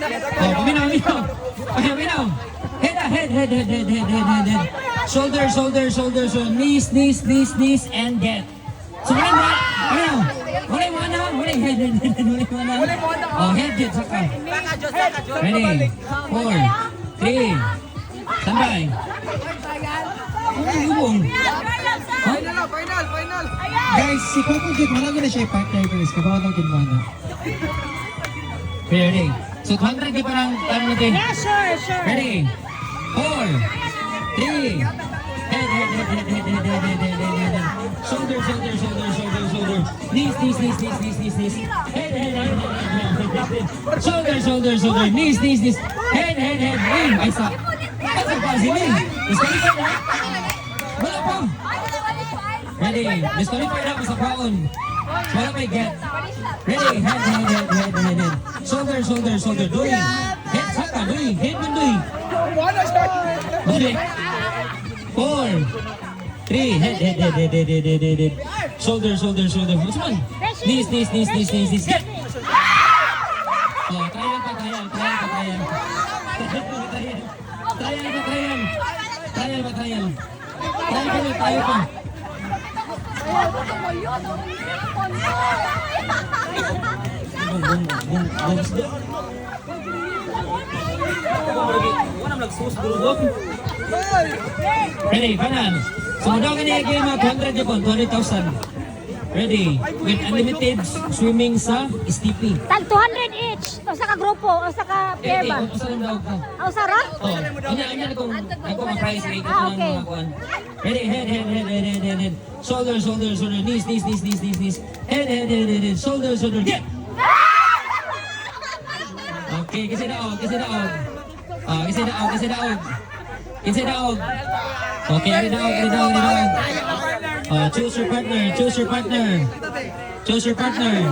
Oh, paminaw. Head. Shoulder. Knees, and get. So, Huling mo na. Head. Oh, head, saka. Ready? 4, 3, standby. Final. Guys, si Coco Kid, wala na siya partner guys. Kagawa ng kinwana. Ready? So, 200 di pa ng time natin. Yeah, sure. Ready? 4, 3, head. Shoulder. Knees. Head. Shoulder. Knees. Head. Ay, sa. Ano pa si Lee? Disqualified na? Wala pa. Ready? Disqualified na sa baon. Wala pa get. Ready? Head. Shoulder. Doing. Head saka. Doing. Head man doing. Doing. 4, 3, head. Shoulder. What's one? Knees. Get. Oh, trial pa. Trial pa. Ready, final. So, daw kinigay mo 200,000. Ready, with unlimited swimming sa STP. Tag 200 each. O sa ka-grupo, o sa ka-pair ba? Usa lang daw ka. O sa ra? Oh, anya ako ma-price rate ko Ah, ng okay. mga kuan. Ready, head. Shoulder. Knees. Head. Shoulder. Get. Okay, kasi daog. Kasi daog. Okay, ari daog. Choose your partner.